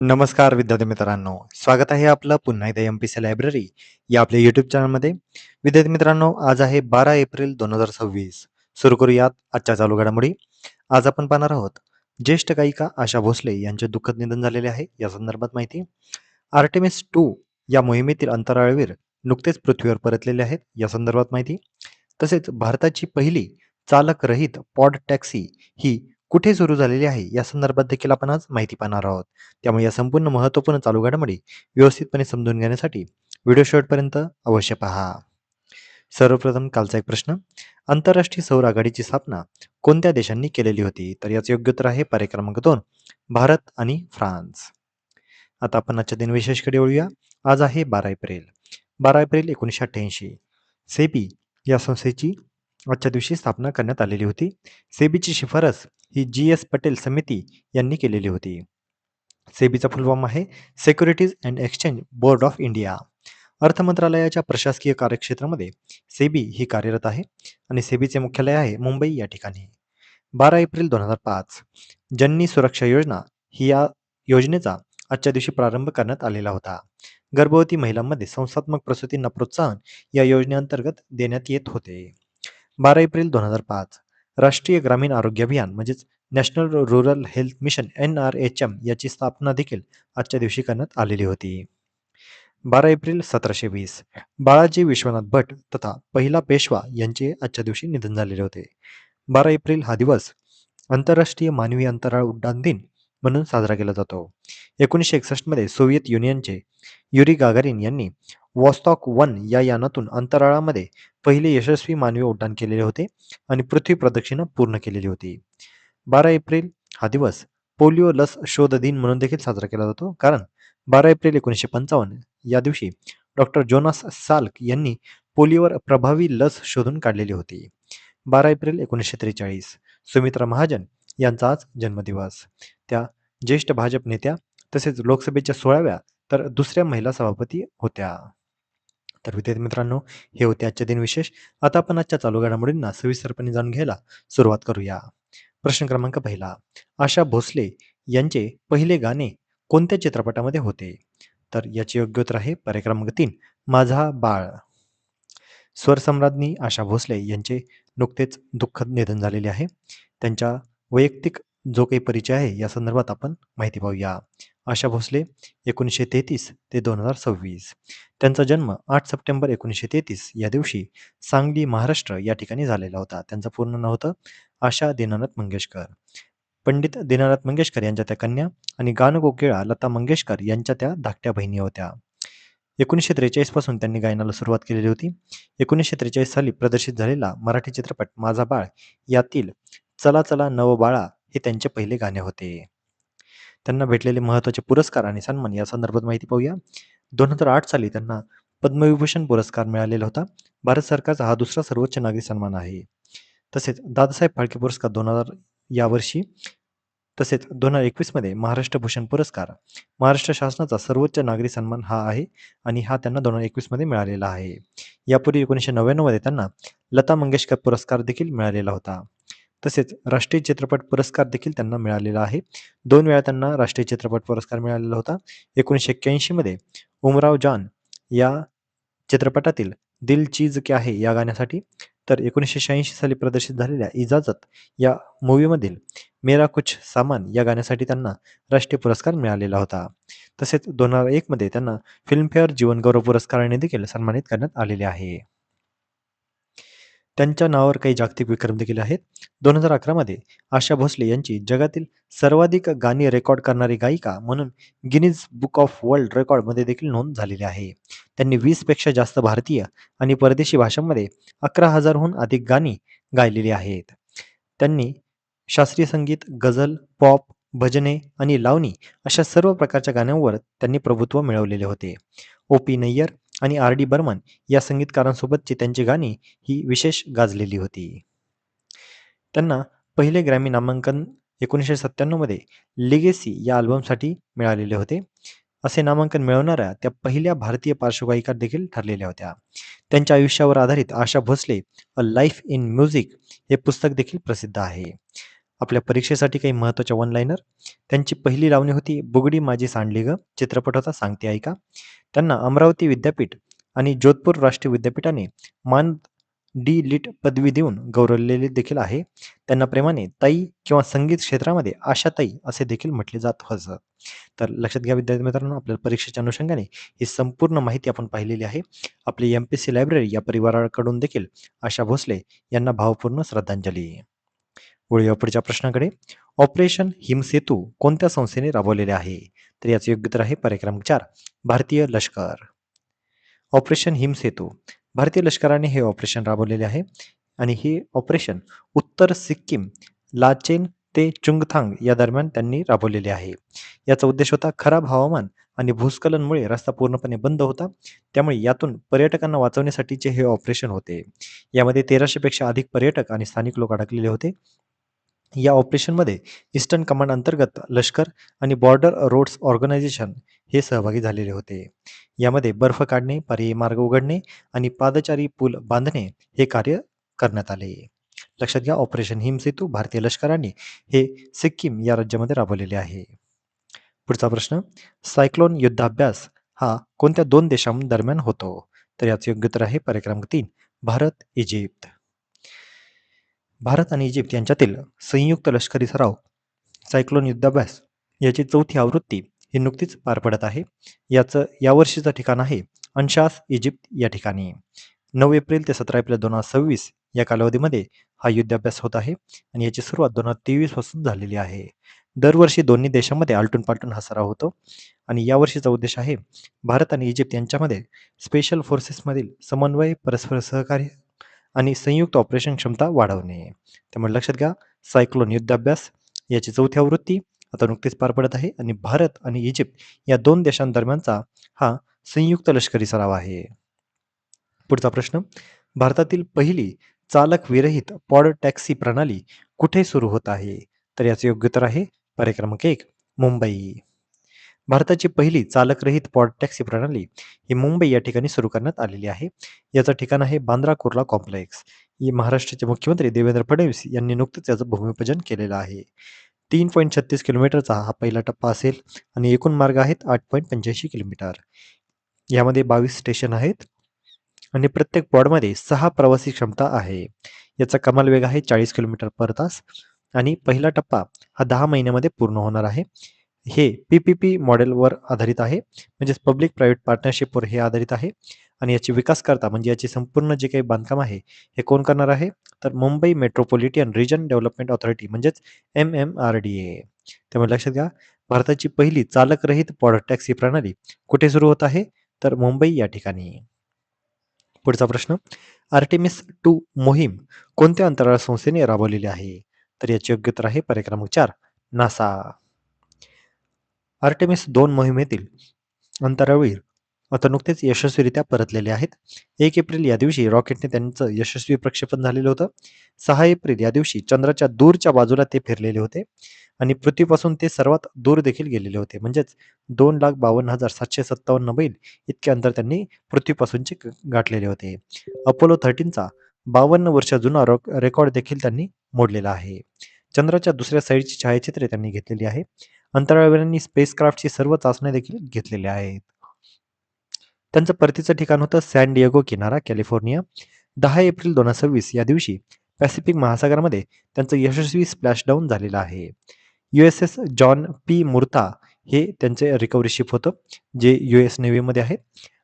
नमस्कार विद्यार्थी मित्रांनो, स्वागत आहे आपलं पुन्हा एकदा एम-पी-सी लायब्ररी या आपल्या यूट्यूब चॅनलमध्ये. विद्यार्थी मित्रांनो, आज आहे 12 एप्रिल 2026. सुरू करूयात आजच्या चालू घडामोडी. आज आपण पाहणार आहोत ज्येष्ठ गायिका आशा भोसले यांचे दुःखद निधन झालेले आहे या संदर्भात माहिती. आर्टेमिस 2 या मोहिमेतील अंतराळवीर नुकतेच पृथ्वीवर परतलेले आहेत या संदर्भात माहिती. तसेच भारताची पहिली चालक रहित पॉड टॅक्सी ही कुठे सुरू झालेली आहे या संदर्भात देखील आपण आज माहिती पाहणार आहोत. त्यामुळे या संपूर्ण महत्त्वपूर्ण चालू घडामोडी व्यवस्थितपणे समजून घेण्यासाठी व्हिडिओ शेवटपर्यंत अवश्य पहा. सर्वप्रथम कालचा एक प्रश्न. आंतरराष्ट्रीय सौर आघाडीची स्थापना कोणत्या देशांनी केलेली होती? तर याचे योग्य उत्तर आहे पर्याय क्रमांक 2, भारत आणि फ्रान्स. आता आपण आजच्या दिनविशेषकडे वळूया. आज आहे 12 एप्रिल. 12 एप्रिल 1988 सेबी या संस्थेची आजच्या दिवशी स्थापना करण्यात आलेली होती. सेबीची शिफारस ही जी.एस. पटेल समिती यांनी केलेली होती. सेबीचा फुल फॉर्म आहे securities and exchange board of India. अर्थ मंत्रालयाच्या प्रशासकीय कार्यक्षेत्रामध्ये सेबी ही कार्यरत आहे आणि सेबीचे मुख्यालय आहे मुंबई या ठिकाणी. 12 एप्रिल 2005 जननी सुरक्षा योजना ही या योजनेचा आजच्या दिवशी प्रारंभ करण्यात आलेला होता. गर्भवती महिलांमध्ये संस्थात्मक प्रसूतींना प्रोत्साहन या योजनेअंतर्गत देण्यात येत होते. 12 एप्रिल 2005 राष्ट्रीय ग्रामीण आरोग्य अभियान म्हणजेच national rural health mission NRHM याची स्थापना देखील आजच्या दिवशी करण्यात आलेली होती. 12 एप्रिल 1720 बाळाजी विश्वनाथ भट तथा पहिला पेशवा यांचे आजच्या दिवशी निधन झालेले होते. 12 एप्रिल हा दिवस आंतरराष्ट्रीय मानवी अंतराळ उड्डाण दिन म्हणून साजरा केला जातो. 1961 मध्ये सोव्हिएत युनियनचे युरी गागारिन यांनी वॉस्टॉक 1 या यानातून अंतराळामध्ये पहिले यशस्वी मानवी उड्डाण केलेले होते आणि पृथ्वी प्रदक्षिणा पूर्ण केलेली होती. 12 एप्रिल हा दिवस पोलिओ लस शोध दिन म्हणून देखील साजरा केला जातो, कारण 12 एप्रिल 1955 या दिवशी डॉक्टर जोनास साल्क यांनी पोलिओवर प्रभावी लस शोधून काढलेली होती. 12 एप्रिल 1943 सुमित्रा महाजन यांचा आज जन्मदिवस. त्या ज्येष्ठ भाजप नेत्या तसेच लोकसभेच्या 16व्या तर दुसऱ्या महिला सभापती होत्या. तर विद्यार्थी मित्रांनो, हे होते आजचे दिनविशेष. आता आपण आजच्या चालू घडामोडींना सविस्तरपणे जाणून घ्यायला सुरुवात करूया. प्रश्न क्रमांक पहिला. आशा भोसले यांचे पहिले गाणे कोणत्या चित्रपटामध्ये होते? तर याचे योग्य उत्तर आहे पर्याय क्रमांक 3, माझा बाळ. स्वरसम्राज्ञी आशा भोसले यांचे नुकतेच दुःखद निधन झालेले आहे. त्यांच्या वैयक्तिक जो काही परिचय आहे या संदर्भात आपण माहिती पाहूया. आशा भोसले 1933 ते 2026. त्यांचा जन्म 8 सप्टेंबर 1933 या दिवशी सांगली, महाराष्ट्र या ठिकाणी झालेला होता. त्यांचं पूर्ण नाव होतं आशा दीनानाथ मंगेशकर. पंडित दीनानाथ मंगेशकर यांच्या त्या कन्या आणि गानकोकिळा लता मंगेशकर यांच्या त्या धाकट्या बहिणी होत्या. 1943 पासून त्यांनी गायनाला सुरुवात केलेली होती. 1943 साली प्रदर्शित झालेला मराठी चित्रपट माझा बाळ यातील चला चला नव बाळा हे त्यांचे पहिले गाणे होते. त्यांना भेटलेले महत्त्वाचे पुरस्कार आणि सन्मान या संदर्भात माहिती पाहूया. 2008 साली त्यांना पद्मविभूषण पुरस्कार मिळालेला होता. भारत सरकारचा हा दुसरा सर्वोच्च नागरी सन्मान आहे. तसेच दादासाहेब फाळके पुरस्कार 2000 यावर्षी, तसेच 2021 मध्ये महाराष्ट्र भूषण पुरस्कार महाराष्ट्र शासनाचा सर्वोच्च नागरी सन्मान हा आहे आणि हा त्यांना 2021 मध्ये मिळालेला आहे. यापूर्वी 1999 मध्ये त्यांना लता मंगेशकर पुरस्कार देखील मिळालेला होता. तसेच राष्ट्रीय चित्रपट पुरस्कार देखील त्यांना मिळालेला आहे. 2 वेळा त्यांना राष्ट्रीय चित्रपट पुरस्कार मिळालेला होता. 1981 मध्ये उमराव जान या चित्रपटातील दिल चीज क्या है या गाण्यासाठी, तर 1986 साली प्रदर्शित झालेल्या इजाजत या मूव्हीमधील मेरा कुछ सामान या गाण्यासाठी त्यांना राष्ट्रीय पुरस्कार मिळालेला होता. तसेच 2001 मध्ये त्यांना फिल्मफेअर जीवनगौरव पुरस्काराने देखील सन्मानित करण्यात आलेले आहे. त्यांच्या नावावर काही जागतिक विक्रम देखील आहेत. 2011 मध्ये आशा भोसले यांची जगातील सर्वाधिक गाणी रेकॉर्ड करणारी गायिका म्हणून गिनीज बुक ऑफ वर्ल्ड रेकॉर्डमध्ये देखील नोंद झालेली आहे. त्यांनी 20 पेक्षा जास्त भारतीय आणि परदेशी भाषांमध्ये 11,000हून अधिक गाणी गायलेली आहेत. त्यांनी शास्त्रीय संगीत, गझल, पॉप, भजने आणि लावणी अशा सर्व प्रकारच्या गाण्यांवर त्यांनी प्रभुत्व मिळवलेले होते. O.P. नय्यर आणि R.D. बर्मन या संगीतकारांसोबतची त्यांची गाणी ही विशेष गाजलेली होती. त्यांना पहिले ग्रॅमी नामांकन 1997 मध्ये लिगेसी या अल्बमसाठी मिळालेले होते. असे नामांकन मिळवणाऱ्या त्या पहिल्या भारतीय पार्श्वगायिका देखील ठरलेल्या होत्या. त्यांच्या आयुष्यावर आधारित Asha Bhosle a life in music हे पुस्तक देखील प्रसिद्ध आहे. आपल्या परीक्षेसाठी काही महत्त्वाच्या वन लाइनर. त्यांची पहिली लावणी होती बुगडी माझी सांडली ग, चित्रपट होता सांगते ऐका. त्यांना अमरावती विद्यापीठ आणि जोधपूर राष्ट्रीय विद्यापीठाने मान डी लिट पदवी देऊन गौरवलेले देखील आहे. त्यांना प्रेमाने ताई किंवा संगीत क्षेत्रामध्ये आशाताई असे देखील म्हटले जात होतं. तर लक्षात घ्या विद्यार्थी मित्रांनो, आपल्या परीक्षेच्या अनुषंगाने ही संपूर्ण माहिती आपण पाहिलेली आहे. आपली एम-पी-एस-सी लायब्ररी या परिवाराकडून देखील आशा भोसले यांना भावपूर्ण श्रद्धांजली. वळूया पुढच्या प्रश्नाकडे. ऑपरेशन हिमसेतू कोणत्या संस्थेने राबवलेले आहे? तर याचे योग्य उत्तर आहे पर्याय क्रमांक 4, भारतीय लष्कर. ऑपरेशन हिमसेतू भारतीय लष्कराने हे ऑपरेशन राबवलेले आहे आणि हे ऑपरेशन उत्तर सिक्कीम, लाचेन ते चुंगथांग या दरम्यान त्यांनी राबवलेले आहे. याचा उद्देश होता खराब हवामान आणि भूस्खलनमुळे रस्ता पूर्णपणे बंद होता. त्यामुळे यातून पर्यटकांना वाचवण्यासाठीचे हे ऑपरेशन होते. यामध्ये 1300 पेक्षा अधिक पर्यटक आणि स्थानिक लोक अडकलेले होते. या ऑपरेशनमध्ये ईस्टर्न कमांड अंतर्गत लष्कर आणि बॉर्डर रोड्स ऑर्गनायझेशन हे सहभागी झालेले होते. यामध्ये बर्फ काढणे, पर्यायी मार्ग उघडणे आणि पादचारी पूल बांधणे हे कार्य करण्यात आले. लक्षात घ्या, ऑपरेशन हिमसेतू भारतीय लष्कराने हे सिक्कीम या राज्यामध्ये राबवलेले आहे. पुढचा प्रश्न. सायक्लोन युद्धाभ्यास हा कोणत्या दोन देशांदरम्यान होतो? तर याचे योग्य उत्तर आहे पर्याय क्रमांक 3, भारत इजिप्त. भारत आणि इजिप्त यांच्यातील संयुक्त लष्करी सराव सायक्लोन युद्धाभ्यास याची 4थी आवृत्ती ही नुकतीच पार पडत आहे. यावर्षीचं ठिकाण आहे अन्शास इजिप्त या ठिकाणी. 9 एप्रिल ते 17 एप्रिल 2026 या कालावधीमध्ये हा युद्धाभ्यास होत आहे आणि याची सुरुवात 2023 पासून झालेली आहे. दरवर्षी दोन्ही देशांमध्ये आलटून पालटून हा सराव होतो आणि यावर्षीचा उद्देश आहे भारत आणि इजिप्त यांच्यामध्ये स्पेशल फोर्सेसमधील समन्वय, परस्पर सहकार्य आणि संयुक्त ऑपरेशन क्षमता वाढवणे. त्यामुळे लक्षात घ्या, सायक्लोन युद्धाभ्यास याची 4थी आवृत्ती आता नुकतीच पार पडत आहे आणि भारत आणि इजिप्त या दोन देशांदरम्यानचा हा संयुक्त लष्करी सराव आहे. पुढचा प्रश्न. भारतातील पहिली चालक विरहित पॉड टॅक्सी प्रणाली कुठे सुरू होत आहे? तर याचे योग्य उत्तर आहे पर्याय क्रमांक 1, मुंबई. भारताची पहिली चालकरहित पॉड टॅक्सी प्रणाली ही मुंबई या ठिकाणी सुरू करण्यात आलेली आहे. याचं ठिकाण आहे बांद्रा कुर्ला कॉम्प्लेक्स. महाराष्ट्राचे मुख्यमंत्री देवेंद्र फडणवीस यांनी नुकतेच याचं भूमिपूजन केलेलं आहे. 3.36 किलोमीटरचा हा पहिला टप्पा असेल आणि एकूण मार्ग आहेत 8.85 किलोमीटर. यामध्ये 22 स्टेशन आहेत आणि प्रत्येक पॉडमध्ये 6 प्रवासी क्षमता आहे. याचा कमाल वेग आहे 40 किलोमीटर पर तास आणि पहिला टप्पा हा 10 महिन्यामध्ये पूर्ण होणार आहे. हे PPP मॉडेलवर आधारित आहे, म्हणजेच पब्लिक प्रायव्हेट पार्टनरशिपवर हे आधारित आहे आणि याची विकासकर्ता म्हणजे याची संपूर्ण जे काही बांधकाम आहे हे कोण करणार आहे? तर Mumbai metropolitan region development authority म्हणजेच MMRDA. त्यामुळे लक्षात घ्या, भारताची पहिली चालकरहित पॉड टॅक्सी प्रणाली कुठे सुरू होत आहे? तर मुंबई या ठिकाणी. पुढचा प्रश्न. आर्टेमिस 2 मोहीम कोणत्या अंतराळ संस्थेने राबवलेली आहे? तर याचे योग्य उत्तर आहे पर्याय क्रमांक 4, नासा. आर्टेमिस 2 मोहिमेतील अंतराळवीर आता नुकतेच यशस्वीरित्या परतलेले आहेत. 1 एप्रिल या दिवशी रॉकेटने त्यांचं यशस्वी प्रक्षेपण झालेलं होतं. 6 एप्रिल या दिवशी चंद्राच्या दूरच्या बाजूला ते फिरलेले होते आणि पृथ्वीपासून ते सर्वात दूर देखील गेलेले होते. म्हणजेच 2,52,757 मैल इतके अंतर त्यांनी पृथ्वीपासूनचे गाठलेले होते. अपोलो 13चा 52 वर्ष जुना रेकॉर्ड देखील त्यांनी मोडलेला आहे. चंद्राच्या दुसऱ्या साईडची छायाचित्रे त्यांनी घेतलेली आहे. अंतराळवीरांनी स्पेसक्राफ्टची सर्व चाचण्या देखील घेतलेल्या आहेत. त्यांचं परतीचं ठिकाण होतं सॅन डिएगो किनारा, कॅलिफोर्निया. 10 एप्रिल 2026 या दिवशी पॅसिफिक महासागरामध्ये त्यांचं यशस्वी स्प्लॅशडाऊन झालेलं आहे. USS जॉन पी मुर्ता हे त्यांचे रिकव्हरी शिप होतं, जे US नेव्हीमध्ये आहे.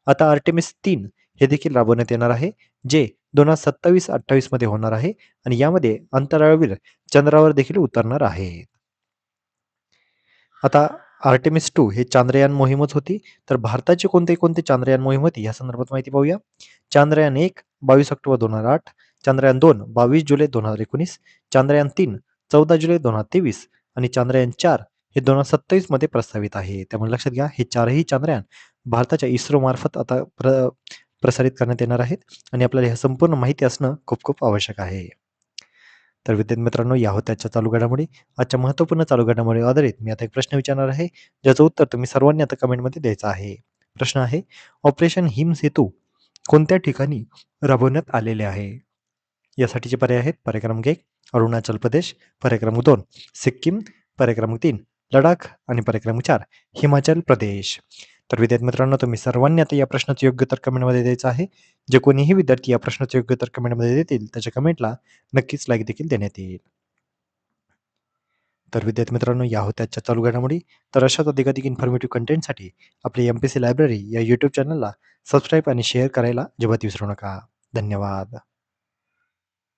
आता आर्टेमिस 3 हे देखील राबवण्यात येणार आहे, जे 2027-28 मध्ये होणार आहे आणि यामध्ये अंतराळवीर चंद्रावर देखील उतरणार आहे. आता आर्टेमिस 2 हे चांद्रयान मोहीमच होती. तर भारताची कोणते चांद्रयान मोहीम होती या संदर्भात माहिती पाहूया. चांद्रयान 1 22 ऑक्टोबर 2008, चांद्रयान 2 22 जुलै 2019, चांद्रयान 3 14 जुलै 2023 आणि चांद्रयान 4 हे 2027 मध्ये प्रस्तावित आहे. त्यामुळे लक्षात घ्या, हे चारही चांद्रयान भारताच्या इस्रो मार्फत आता प्रसारित करण्यात येणार आहेत आणि आपल्याला ह्या संपूर्ण माहिती असणं खूप खूप आवश्यक आहे. तर विद्यार्थी मित्रांनो, या होत्या आजच्या चालू घडामोडी. आजच्या महत्त्वपूर्ण चालू घडामोडी आधारित मी आता एक प्रश्न विचारणार आहे, ज्याचं उत्तर तुम्ही सर्वांनी आता कमेंटमध्ये द्यायचं आहे. प्रश्न आहे, ऑपरेशन हिमसेतू कोणत्या ठिकाणी राबवण्यात आलेले आहे? यासाठीचे पर्याय आहेत पर्याय क्रमांक 1 अरुणाचल प्रदेश, पर्याय क्रमांक 2 सिक्कीम, पर्याय क्रमांक 3 लडाख आणि पर्याय क्रमांक 4 हिमाचल प्रदेश. तर विद्यार्थी मित्रांनो, तुम्ही सर्वांनी आता या प्रश्नाचं योग्य उत्तर कमेंटमध्ये द्यायचं आहे. जे कोणीही विद्यार्थी या प्रश्नाचं योग्य उत्तर कमेंटमध्ये देतील त्याच्या कमेंटला नक्कीच लाईक देखील देण्यात येईल. तर विद्यार्थी मित्रांनो, या होत्या आजच्या चालू घडामोडी. तर अशाच अधिकाधिक इन्फॉर्मेटिव्ह कंटेंटसाठी आपली एम-पी-सी लायब्ररी या यूट्यूब चॅनलला सबस्क्राईब आणि शेअर करायला अजिबात विसरू नका. धन्यवाद.